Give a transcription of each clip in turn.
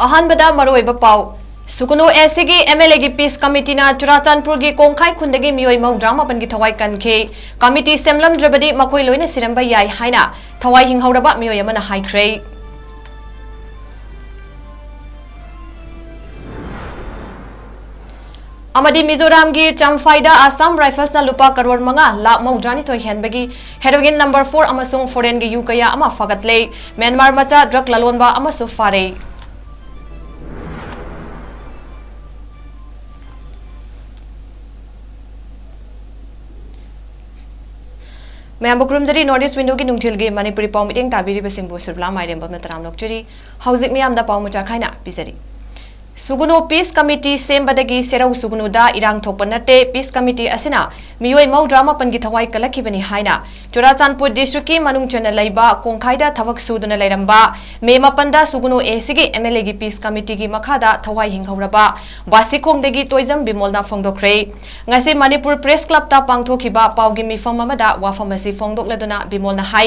अहानबदा मरोइबा पाउ सुकुनो SC MLA की piece committee ना चुराचानपुर की कोंखाई खुंदगी मियोय मौद्रा मापन की थवाई कनखे कमिटी सेमलमद्रबदी मखोय लोइना सिरंबा याय हाइना थवाई हिंहौरबा मियोय अमना हाइख्रे अमदी मिजोराम की चंफाइदा आसाम राइफल्स लुपा करोड़ मंगा लाख मौद्रानी थोय हेनबगी हेरोइन नंबर 4 अमसुंग फॉरेन की यूकया अमा फगतले म्यांमार मचा ड्रग ललोनबा अमसु फारे मैं बुक्रमजरी नॉर्थ ईस्ट विंडो की नुंगथिलगे मणिपुरी पाउ मिटिंग ताबिरिबा सिंबु सुरबला माइरेम्बम तराम नोकचरी हौजिक मियामदा पाउ मुचा खाइना पिजरी सुगुनो पीस कमिटी सेम्बदगी सेरौ सुगुनुदा इरांग थोकपा नते पीस कमिटी असिना मियोय मौद्रा मापन की थवाई कलखिबनी हाइना चुराचानपुर डिस्ट्रिक्ट की मनुंग चना लैबा कोंखाइदा थवक सुदुना लैरंबा मे मपनदा सुगुनो एसीगी एमएलए की पीस कमिटी की मखादा थवाई हिंहौरबा वासिखोंगदगी तोइजम बिमोलना फोंदोखरे ngasi manipur press club ta pangthokiba paugi mifam amada wafam asi phongdokladuna bimolna hai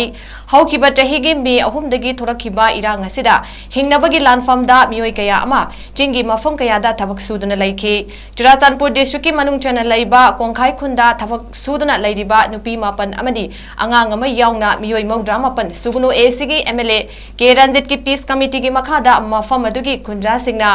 haukiba tahigi me ahumdagi thorakiba irang asida hingnabagi lanfam da mioi kaya ama jingi mafam kaya da thabak suduna laiki churachanpur district ki manung chana laiba kongkhai khunda thabak suduna lairiba nupi mapan amadi angang ama yaungna mioi mawdra mapan suguno acg mla ke ranjit ki peace committee ki makhada mafam adugi khunja singna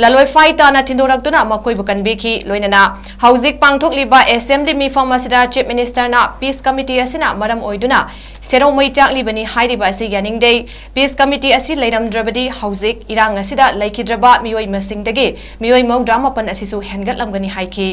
laloi fai ta na thindoraktuna makoi bukan beki loinana hauzik pangthokliba assembly mifam asida chief minister na peace committee asina maram oiduna serau mai chaklibani hairiba asi yaningdei peace committee asi leiramdrabadi hauzik irang asida laikhidraba mioi masingdagi mioi mawdra mapan asisu hengatlamgani haiki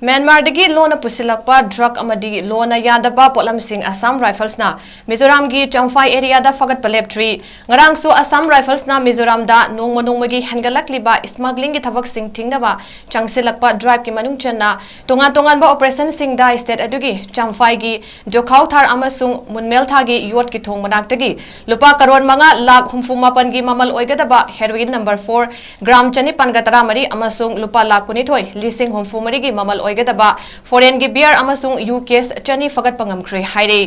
Myanmar दगी लोन पुसिलकपा drug अमदी लोन यादबा पोलम सिंह Assam Rifles ना मिजोराम की चंफाई एरिया दा फगत पलेप्ट्री ngarang su असम राइफल्स ना मिजोराम दा नोंग मनोंगमगी हेनगलकलिबा स्मगलिंग की थबक सिंह थिंगदबा चंगसिलकपा ड्राइव की मनुंग चन्ना तोंगा तोंगानबा ऑपरेशन सिंह दा स्टेट अदुगी चंफाई की जोखाउ थार अमसुंग मुनमेल थागी योट की थोंग मनाक्तगी लुपा करोड़ मंगा लाख हुमफु मापन की ममल ओइगदबा हेरोइन नंबर 4 ग्राम चनी पनगतरा मरी अमसुंग लुपा लाख कुनिथोय लिसिंग हुमफु मरी की ममल ओइगदबा फॉरेन की बियर अमसुंग यू केस चनी फगत पंगमख्रे हाइरे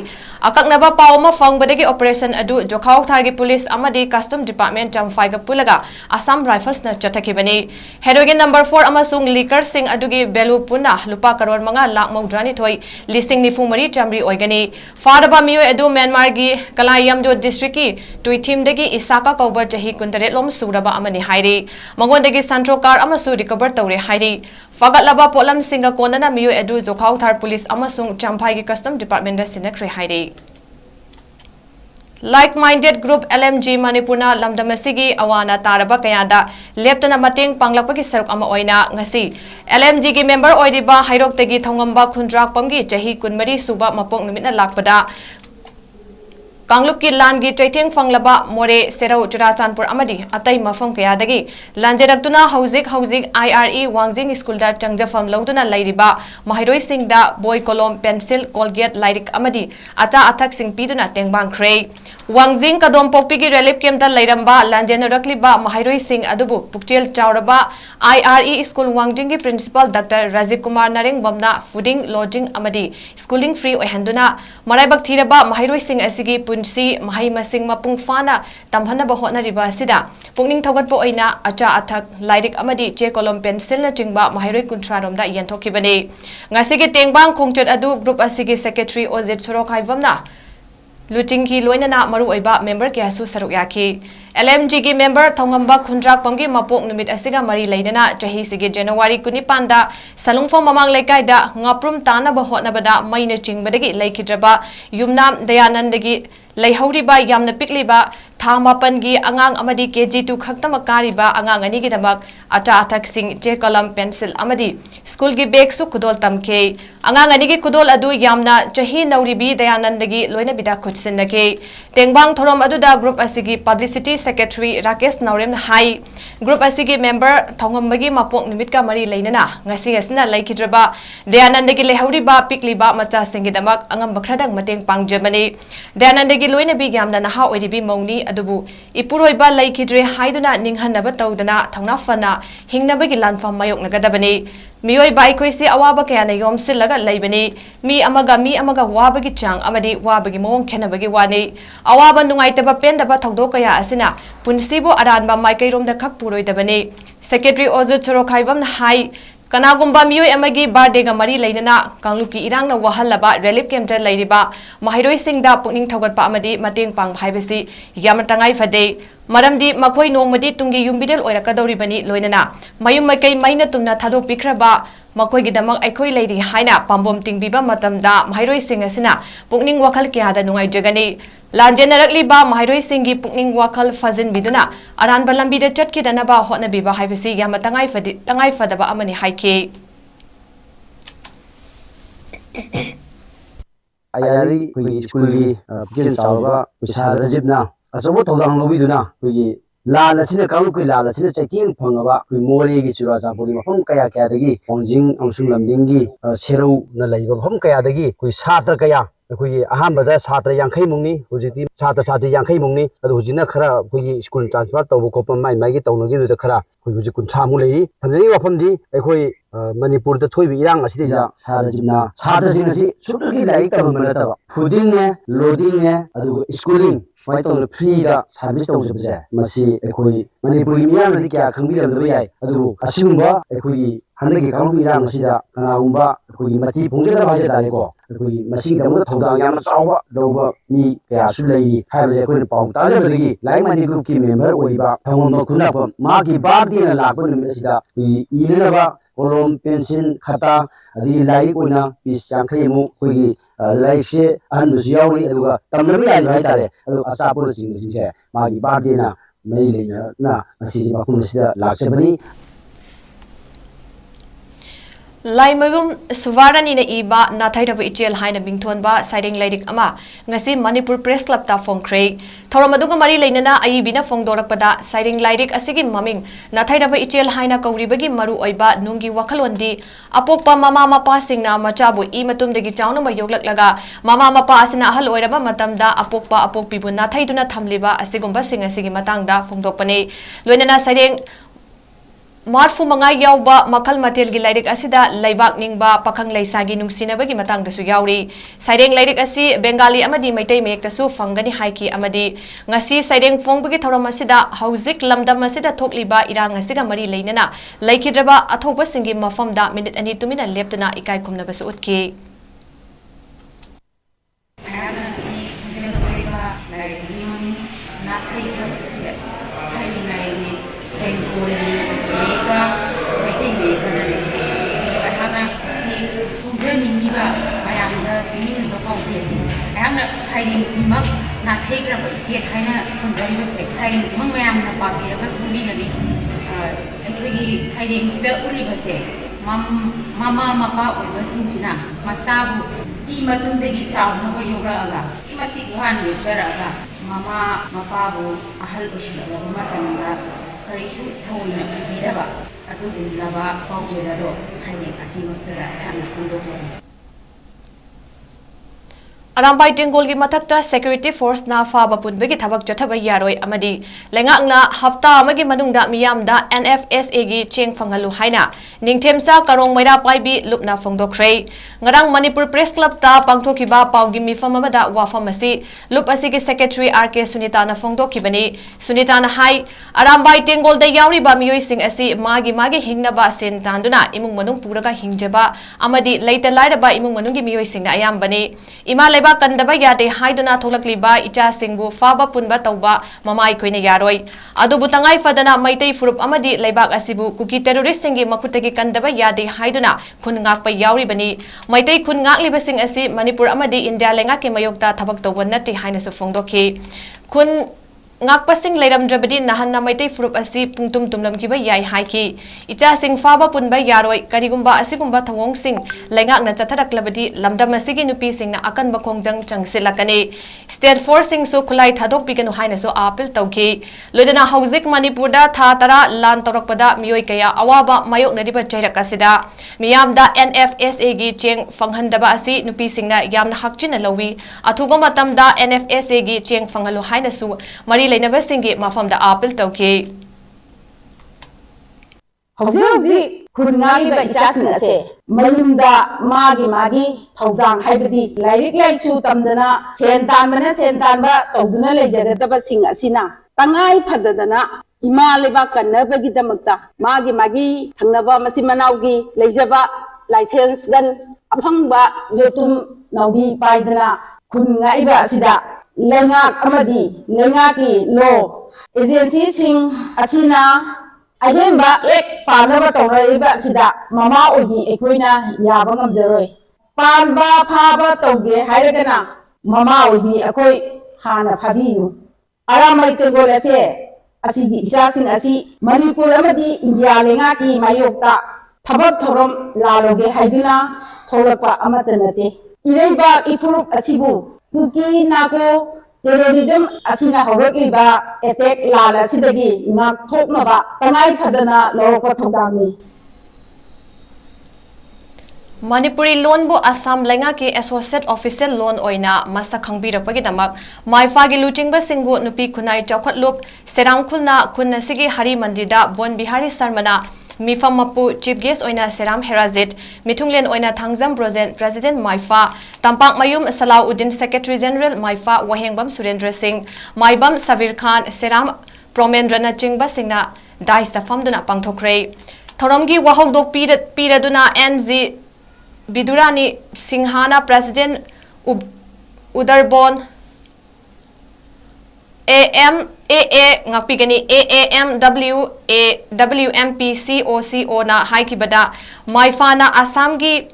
अककनबा पावमा फंगबदगी ऑपरेशन अदु जोखाउ थारगी पुलिस अमदी कस्टम डिपार्टमेंट चंफाइगा पुलगा असम राइफल्स न चथकिबनी हेरोइन नंबर 4 अमसुंग लिकर सिंह अदुगी बेलु पुना लुपा करोड़ मंगा लाख मौद्रानी थोई लिसिंग निफु मरी चमरी ओइगनी फारबा मियो अदु म्यांमार की कलायमदो डिस्ट्रिक्ट की टुइथिमदगी इसाका कौबर चही कुंतरे लोम सुरबा अमनी हाइरे मंगोंदगी संट्रो कार अमसु रिकवर तौरे हाइरे फगतलबा पोलम सिंह कोनना मियो एदु जोखाउ थार पुलिस अमसुंग चंफाई की कस्टम डिपार्टमेंट दा सिनख्रे हाइरे लाइक माइंडेड ग्रुप LMG मणिपुरना लमदमसिगी अवाना तारबा कयादा लेप्तना मतेंग पांगलपगी सरुक अमा ओइना ngasi LMG की मेंबर ओइदिबा हाइरोक्तगी थौंगंबा खुंद्राकपमगी चही कुनमरी सुबा मपोंग नुमितना लाकपदा कांगलुप की लान की चैथिंग फंगलबा मोरे सेरौ चुराचानपुर अमदी अतै मफम कयादगी लांजेरक्तुना हौजिक IRE वांगजिंग स्कूल दा चंगजफम लौदुना लैरिबा महिरोई सिंगदा बोय कोलम पेंसिल कोलगेट लाइरिक अमदी अचा अथक सिंग पीदुना तेंगबांख्रे Wangjing kadom pokpigi relief camp da lairamba lanjenarakliba mahairoi sing adubu pukchel chauraba IRE school Wangjing gi principal Dr. Rajiv Nareng Bomna fooding lodging amadi schooling free oihanduna maraibak thiraba mahairoi sing asigi punsi mahai masing mapung fana tamhana ba hotnariba asida pungning thogatpo oina acha athak lairik amadi che kolom pencil na chingba mahairoi kunthra romda yenthokibani ngasigi tengbang khongchet adu group asigi secretary 𝐿𝐄𝐰𝐲𝐸 Lutingki loinana maru oiba member kya su saruk yaki LMG gi member thongamba khundrak pamgi mapok numit asiga mari leidana chahi sigi January 19 da salungfom mamang lekai da ngaprum tana ba hotnabada maina chingbadagi leikidraba yumnam dayanandagi leihoriba yamna pikliba thamapan gi angang amadi KG2 khaktama kariba angang ani gi damak ata athak sing 𝐁𝐫𝐤𝐚𝐬 pencil amadi school gi bag su kudol tamke angang ani gi kudol adu yamna chahi nauribi dayanandagi loina bida khutsinake tengbang thorom adu da group asigi publicity secretary Rakesh Naurem hai group asigi member thongambagi mapok numit ka mari leinana ngasi asina leikidraba dayanandagi leihoriba pikliba macha singi damak angam bakradang mateng pangjamani dayanandagi loina bi yamna naha oiribi mongni adubu ipuroiba leikidre haiduna ninghanaba tawdana thongna fana hingnabagi lanfam mayok nagadabani miyoi bai koisi awaba kayana yom silaga leibani mi amaga wabagi chang amadi wabagi mong khenabagi wani awaba nungaitaba pendaba thogdo kaya asina punsibo aranba maikairom da khak puroidabani secretary 𝐿𝐄𝐰𝐬 hai Kanagumba miyoi amagi birthday ga mari leidana kangluki irang na wahallaba relief camp da leiriba mahairoi singda pukning thogatpa amadi mateng pang bhaibasi yamatangai fade maramdi makhoi nongmadi tungi yumbidel oirakadoribani loinana mayum makai maina tumna thado pikraba makhoi gidamak aikhoi leiri haina pambom tingbiba matamda mahairoi sing asina pukning wakhal kya da nungai jagani Lanjenarakliba mahairoi singi pukning wakhal fazin biduna aranba lambi da chatkidanaba hotnabiba haibasi yamatangai fadaba amani haike IRE kuigi school gi pukchel chauraba Sir Rajibna asobo thodang lobiduna kuigi lal asina kanglu kui lal asina chaiting phangaba kui mole gi chura chapori mafam kaya kaya dagi Wangjing amsung lamding gi serau na laiba mafam kaya dagi kui satra kaya kui ahambada satra yankhai mungni hujiti satra sati yankhai mungni adu hujina khara kui school transfer tawbo kopam mai mai gi tawnogi du khara kui huji kun thamu leiri thamjani wafamdi ekoi manipur da thoibi irang asidi ja sarajibna satra sing asi sutagi lai tamamana taba fooding ne loading ne adu schooling Why don't free the service of the Masi, a quay, Manipurian, the Kia, Kambia, the way I assume a quay, Hanaki Kambia, Sida, Kanaumba, Kui Mati, Punja, Vajadarigo, a quay, Masi, the Motoda, Yamasawa, Dover, me, Sulay, have a queen pong, Tazabri, like my group member, Oiba, Tamono Kunapa, Maki Bardi and Lakun, Sida, we Inaba, Colom, Pension, Kata, the Lai Una, Pis Yankaimu, Kui. Like and was yawning at Tamari right Asapo sing Magi Bardina, Mailina, na, Masi Makunisida, Laksabani. Laimagum Suvarani na iba na thairaba ichel haina bingthonba siding laidik ama ngasi Manipur Press Club ta phongkhrei thoramaduga mari leinana aibina phongdorakpada siding laidik asigi maming na thairaba ichel haina kauribagi maru oiba nungi wakhalondi apokpa mama mapa singna machabu I matumdagi chauna ma yoglaklaga mama mapa asina ahal oiraba matamda apokpa apokpibu na thaiduna thamliba asigumba singasigi matangda phongdokpane loinana siding Marfu mangai yauba makal matel gi lairik asida laibak ningba pakhang leisagi nungsinabagi matang dasu yauri saireng lairik asi bengali amadi maitai mek tasu fangani haiki amadi ngasi saireng fongbagi thoram asida hauzik lamdam asida thokliba irang asiga mari leinana laikhidraba athoba singi mafamda minute ani tumina leptuna ikai khumna basu utki Hiding Simak, not take up a jet kind of hiding Simon Ram, the puppy, a community. Hiding still only was say, Mama, Mapa, or Sinchina, Masabu, Imatum de Gitsa, Nova Yoga, Imatic one with Saraga, Mama, Mapabu, a Halbush, Matamanga, Karishu, Tony, Vidava, a good lava, Poggerado, hiding a single and a Arambai Tingol gi mathakta security force na faba punbegi thabak chathaba yaroi amadi lengakna hafta amagi manungda miyamda NFSA gi cheng fangalu haina ningthemsa karong maira paibi lupna phongdokhrei ngarang Manipur Press Club ta pangthokiba paugi mifam amada wafam asi lup asigi secretary RK Sunita na phongdokhibani Sunita na hai Arambai Tingol da yauri ba miyoi sing asi magi hingnaba sen tanduna imung manung puraga hingjaba amadi leita laira ba imung manungi miyoi sing na ayambani ima Kandaba yade haiduna tholakliba icha singbu faba punba tauba mamai koina yaroi adu butangai fadana maitei furup amadi leibak asibu kuki terrorist singi makutagi kandaba yade haiduna khungak pa yauri bani maitei khungak libasing asi Manipur amadi India lenga ke mayokta thabak tawban nati haina su phongdokhi khun ngak pasing leiram drabadi nahanna maitei furup asi pungtum tumlam kiba yai haiki icha sing faba punba yaroi karigumba asigumba thawong sing lengak na chatharak labadi lamdam asigi nupi sing na akan ba khongjang changsilakani state force sing su khulai thadok biganu haina so appeal tawki loidana hauzik Manipur da tha tara lan torakpada miyoi kaya awaba mayok nadiba chairak asida miyamda NFSA gi cheng fanghandaba asi nupi sing na yamna hakchina lowi athugo matamda NFSA gi cheng fangalu haina su mari Lainaba singi mafamda appeal tawki Hauzi khunngari ba isasing ase mayumda magi thaudang haibadi lairik laisu tamdana sentan ba tawduna lejadataba sing asina tangai phadadana ima leba kannabagi damakta magi thangnaba masimanaugi lejaba license gan aphangba yotum naudi paidana khungai ba asida lengak amadi lengaki law agency sing asina ayemba ek panaba tawraiba sida mama ogi ekoina yaba ngamjaroi panba phaba tawge hairagana mama ogi akoi hana phabiyu aramai tegol ase asigi isasing asi Manipur amadi India lengaki mayokta thabak thorom laloge haiduna thorapa amatanate iraiba ifurup asibu Kuki nako terrorism asina horokliba attack lala sidagi nak thoknaba tangai phadana lawko thodami Manipuri loan bu Assam lenga ke associate official loan oina masa khangbirapagi damak maifa gi looting ba singbu nupi khunai chawkhat lup seram khulna khunna sigi hari mandida Bon Bihari Sarmana Mifam Mapu Chief Guest oina Seram Herazit Mithunglen oina Thangjam President Maifa Tampak Mayum Salauddin Secretary General Maifa Wahengbam Surendra Singh Maibam Savir Khan Seram Promendrana Chingba Singna Daista Famduna Pangthokre Thoramgi Wahogdok Piraduna NZ Bidurani Singhana President Udarbon AMAA ngapigani AAMWMPCOCO na haikibada maifana Assamgi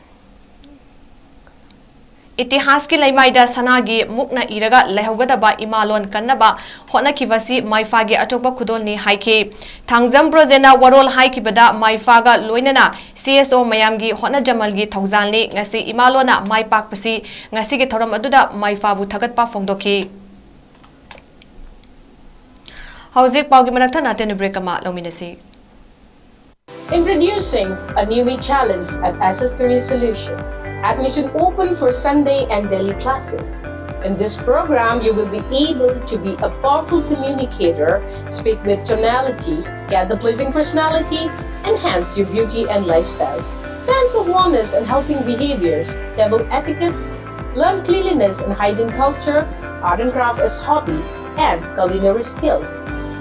itihas ki laimaida sanagi mukna iraga lehaugadaba imalon kannaba hona kivasi maifagi atokba khudolni haiki Thangjam Projena warol haikibada maifaga loinana CSO mayamgi hona jamalgi thaujalni ngasi imalona maipakpasi ngasi gi thoram aduda maifabu thagatpa phongdoki Hauzik paugi manakta naten break ama lominasi Introducing a newbie challenge at SS Career Solution. Admission open for Sunday and daily classes. In this program, you will be able to be a powerful communicator, speak with tonality, get the pleasing personality, enhance your beauty and lifestyle, sense of wellness and helping behaviors, table etiquettes, learn cleanliness and hygiene culture, art and craft as hobby, and culinary skills.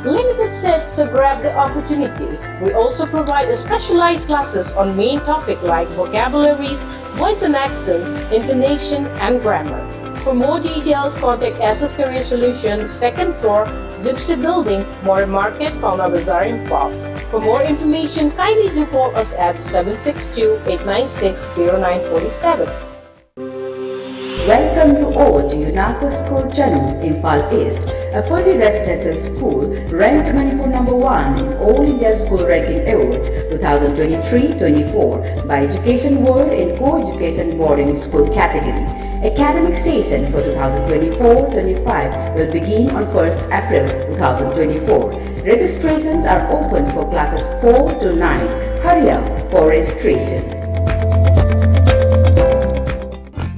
Limited seats, so grab the opportunity. We also provide specialized classes on main topics like vocabularies, voice and accent, intonation, and grammar. For more details, contact SS Career Solution, 2nd floor, Gypsy Building, More Market, Pauna Bazaar, Imphal. For more information, kindly do call us at 762-896-0947. Welcome you all to UNACO School Channel, Imphal East, a fully residential school ranked Manipur #1 in All India School Ranking Awards 2023-24 by Education World in Co-Education Boarding School category. Academic session for 2024-25 will begin on 1st April 2024. Registrations are open for classes 4 to 9. Hurry up for registration.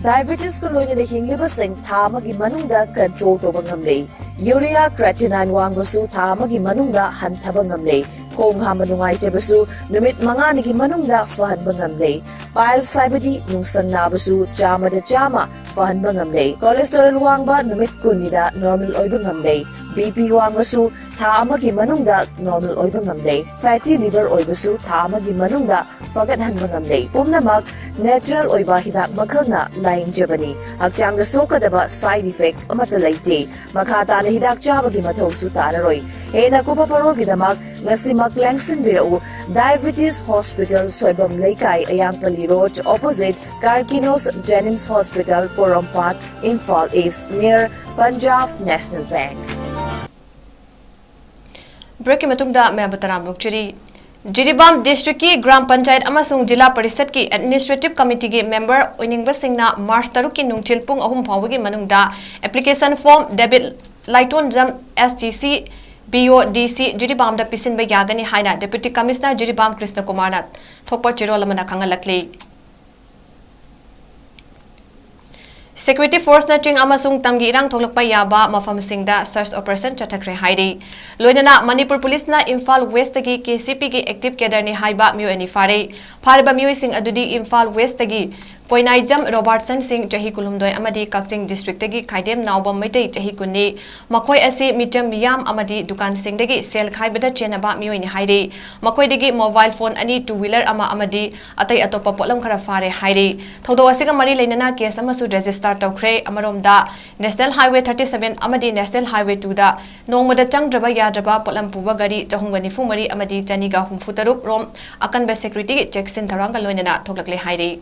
Diabetes ko loy na hinglibasing thamagi manungda control to bangamle. Urea creatinine wangbasu thamagi manungda hantaba ngamle. Kong hamanungay tebasu numit mga nigi manungda fahan bangamle. Bile saibadi nungsang nabasu chama da chama fahan bangamle. Cholesterol wangba numit kunida normal oy bangamle. BP wangbasu thamagi manungda normal oy bangamle. Fatty liver oy basu thamagi manungda fagat han bangamle. Pumnamak natural oy ba hidak makalna laing jabani. Hakchang da sokadaba side effect amata laite. Makata na hidak chabagi mathosu tararoy. Hena ko paparol gidamak ngasi maklangsin birao Diabetes Hospital Soibam Laikai Ayampali Road opposite Karkinos Jennings Hospital Porompat Imphal East near Punjab National Bank. Break matungda me bataram lokchiri Jiribam District ki Gram Panchayat amasung Jila Parishad ki Administrative Committee ki member oiningba singna March 3 ki nungchil pung 3 phawagi manungda application form debit Lighton Jam SGC BODC Jiribam da pisin ba yagani haina Deputy Commissioner Jiribam Krishna Kumar na thokpa chirol amana khangalakli Security Force na ching amasung tamgi irang tholokpa yaba mafam singda search operation chathakre hairi loinana Manipur Police na Imphal West gi KCP gi active cadre ni haiba myu ani fare phariba myu sing adudi Imphal West gi Koinaijam Robertson Singh chahi kulumdoi amadi Kakching District gi khaidem naubam maitai chahi kunni makhoi asi mitam miyam amadi dukan singdagi sel khaibada chenaba myu ani hairi makhoi digi mobile phone ani two wheeler ama amadi atai atopa polam khara fare hairi thodo asiga mari leinana case amasu register tawkhre amaromda National Highway 37 amadi National Highway 2 da nongmada changdraba yadraba polam puba gari chahungani fumari amadi chaniga humfutaruk rom akanba security checksin tharanga loinana thoklakle hairi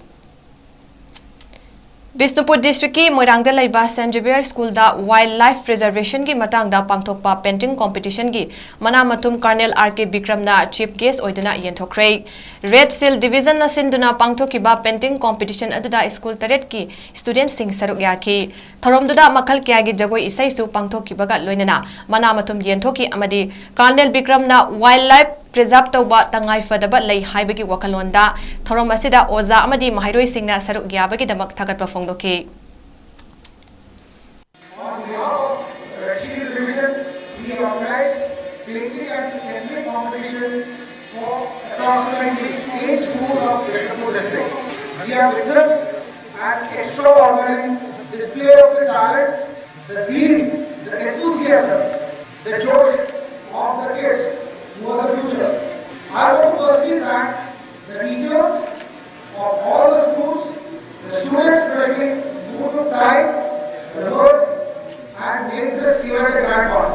Bisnupur District ki Moirangda laiba St. Xavier School da Wildlife Preservation ki matang da pangthokpa painting competition ki mana matum Colonel RK Bikram na chief guest oiduna yenthokre Red Seal Division na sinduna pangthokiba painting competition aduda school taret ki students sing saruk yaki tharomduda makhal kya gi jagoi isai su pangthokibaga loinana mana matum yenthoki amadi Colonel Bikram na wildlife preserve tauba tangai fadaba lei haibagi wakalonda thorom asida oza amadi mahairoi singna saruk gyabagi damak thagatpa phongdoki We have witnessed an extraordinary display of the talent, the zeal, the enthusiasm, the joy of the kids for the future. I want to personally thank the teachers of all the schools, the students especially who took time, rehearsed and made this event a grand one.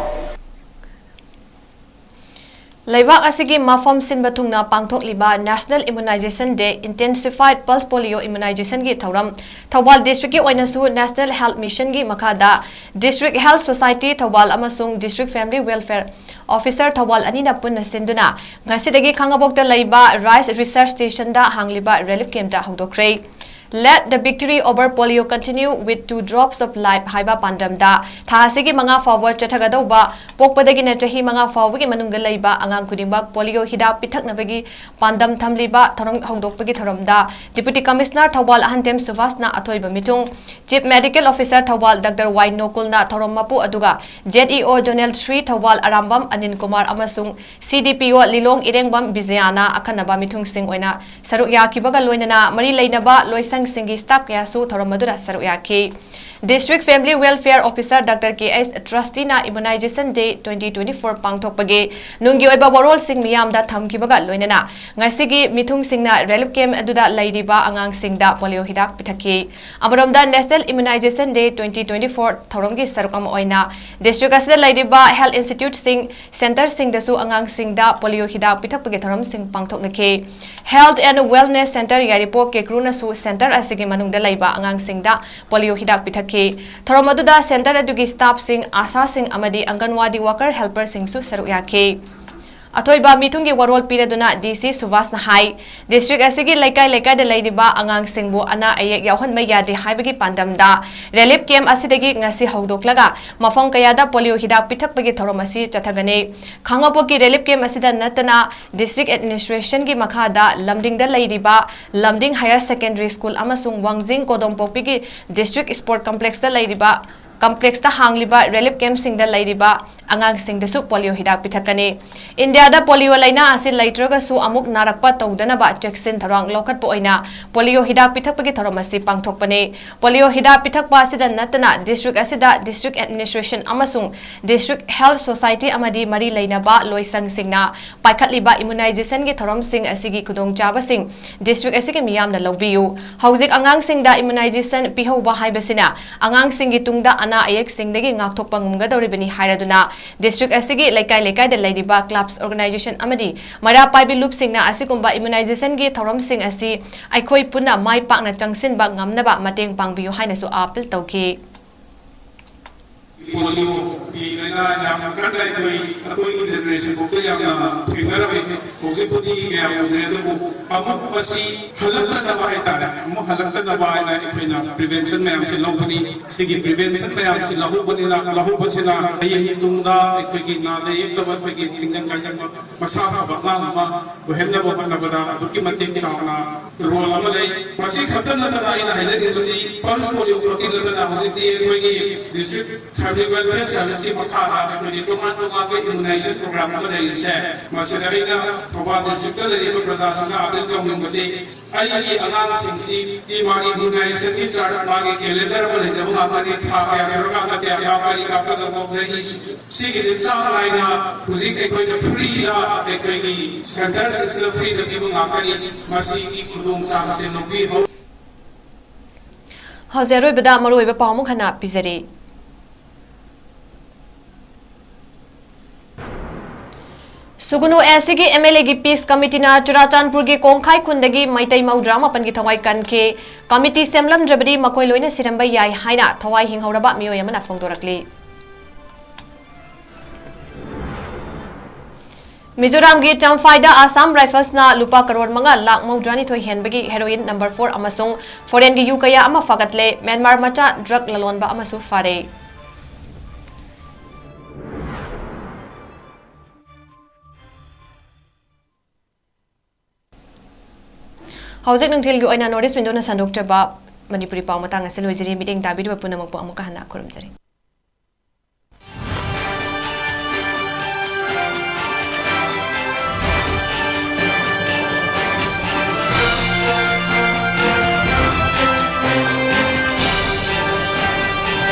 Laibak asigi mafam sinba thungna pangthokliba National Immunization Day Intensified Pulse Polio Immunization gi thauram Thawal District gi oinasu National Health Mission gi makhada District Health Society Thawal amasung District Family Welfare Officer Thawal anina punna sinduna ngasidagi khangabokta laiba Rice Research Station da hangliba relief camp da hudokre Let the victory over polio continue with 2 drops of life haiba pandam da thasigi manga forward chathagadauba pokpadagi na chahi manga fawagi manunga laiba angang khudimba polio hida pithaknabagi pandam thamliba tharong hongdokpagi tharomda Deputy Commissioner Thawal Ahantem Suvasna athoiba mitung Chief Medical Officer Thawal Dr. Y Nokulna thorommapu aduga ZEO Jonel Sri Thawal Arambam Anin Kumar amasung CDPO Lilong Irengbam Bizayana akanaba mitung sing oina saruk yakibaga loinana mari leinaba loisang singi staff kaya su thoromadura saruk yaki District Family Welfare Officer Dr. K.S. Trustina Immunization Day 2024 pangthokpagi nunggi oiba warol sing miyam da thamkibaga loinana ngasigi mithung singna relief camp aduda laidiba angang singda polio hidak pithaki amaromda National Immunization Day 2024 thoromgi sarukam oina district asida laidiba Health Institute sing center singdasu angang singda polio hidak pithakpagi thorom sing pangthoknake Health and Wellness Center yaripo kekruna su center asigi manungda laiba angang singda polio hidak pithaki Thoromaduda Center adugi staff sing asa sing amadi Anganwadi worker helper sing su saruk yaki अथोइबा मिथुंगी वरोल पीरेदुना DC सुभाषना हाई district असिगी लैकाई लैकाई दे लैदिबा आंगांग सिंगबु अना अयेक यावहनबा यादे हाइबगी पांडमदा रिलीफ कैम्प असिदगी ngasi हौदोक्लगा मफम कयादा पोलियो हिदाक पिथकपगी थौरम असि चथगने खांगपोकी रिलीफ कैम्प असिदा नतना डिस्ट्रिक्ट एडमिनिस्ट्रेशन की मखादा लमडिंगदा लैदिबा लमडिंग हायर सेकेंडरी स्कूल अमसुंग वांगजिंग कोदोमपोपीगी डिस्ट्रिक्ट स्पोर्ट कॉम्प्लेक्स दा लैदिबा कॉम्प्लेक्स दा हांगलिबा रिलीफ कैम्प सिंग दा लैदिबा आंगांग सिंगदसु पोलियो हिदाक पिथकने इंडिया दा पोलियो लाइना असि लैत्रगसु अमुक नारकपा तौदनबा चेक्सिन थरंग लोखतपो ओइना पोलियो हिदाक पिथकपगी थरम असि पांगथोकपने पोलियो हिदाक पिथकपा असिदा नतना डिस्ट्रिक्ट असिदा डिस्ट्रिक्ट एडमिनिस्ट्रेशन अमसुंग डिस्ट्रिक्ट हेल्थ सोसाइटी अमदी मरी लैनबा लोइसंग सिंगना पाइखतलिबा इम्यूनाइजेशन की थरम सिंग असिगी खुदोंग चाबसिंग डिस्ट्रिक्ट असिगी मियामना लौबियु हौजिक आंगांग सिंगदा इम्यूनाइजेशन पिहौबा हाइबसिना आंगांग सिंगी तुंगदा अना अयेक सिंगदगी ngakthokpa ngumgadoribani hairaduna district asigi laikai laikai da laidiba clubs organization amadi mara paibi loop singna asikumba immunization gi thoram sing asi aikhoi punna mai pakna changsin ba ngamnaba mateng pangbiyu haina su appeal tawki Polio di mana yang kadai koi generation ko yang primera vez ko se pudi yang udre to amuk pasi halakta na ba ita mo halakta na ba na ipina prevention में हमसे लोगों सिगी prevention में हमसे lahu basina ये तुंगा कोई की ना दे एक दबा कोई की तिंगन का जब मसाफा बकना हुआ वो हमने वो करना बता दुखी मत एक सामना रोल अमले पसी खतन न तना इन हजर इनसी पल्स पोलियो को की न तना होती है कोई की डिस्ट्रिक्ट फैमिली वेलफेयर सर्विस की मखाना कोई की टोमा के इम्यूनाइजेशन प्रोग्राम को रही है मसलरीना थोड़ा डिस्ट्रिक्ट ले रे प्रशासन का आदेश का उन्हें बसे आई अनाम सिंसी की मागी इम्यूनाइजेशन की चार्ट मागी कैलेंडर में जब आपने था क्या करोगा तो क्या व्यापारी का पता तो सही सी के एग्जाम लाइना उसी के कोई फ्री ला कोई की सेंटर से फ्री तक वो आकरी मसी की खुदों साथ से लोगी हो हजारों बदा मरोइबा पामु खना पिजरी सुगुनु एसिगी एमएलए की पीस कमिटी ना चुराचानपुर की कोंखाई खुंदगी मैतै मौद्रा मापन की थवाई कनखे कमिटी सेमलम जबदी मकोई लोइना सिरंबा याय हाइना थवाई हिंगौरबा मियोय अमना फोंदोरकली मिजोराम की चंफाइदा आसाम राइफल्स ना लुपा करोड़ मंगा लाख मौद्रानी थोई हेनबगी हेरोइन नंबर 4 अमसुंग फॉरेन की यू कया अमा फगतले म्यांमार मचा ड्रग ललोनबा अमसु फारे हौजिक नंथिल की ओइना नॉर्थ ईस्ट विंडो ना संदोक्चबा मणिपुरी पाव मतंग असे लोइजरी मीटिंग दाबिदबा पुनमक अमुक हना खुरमजरी।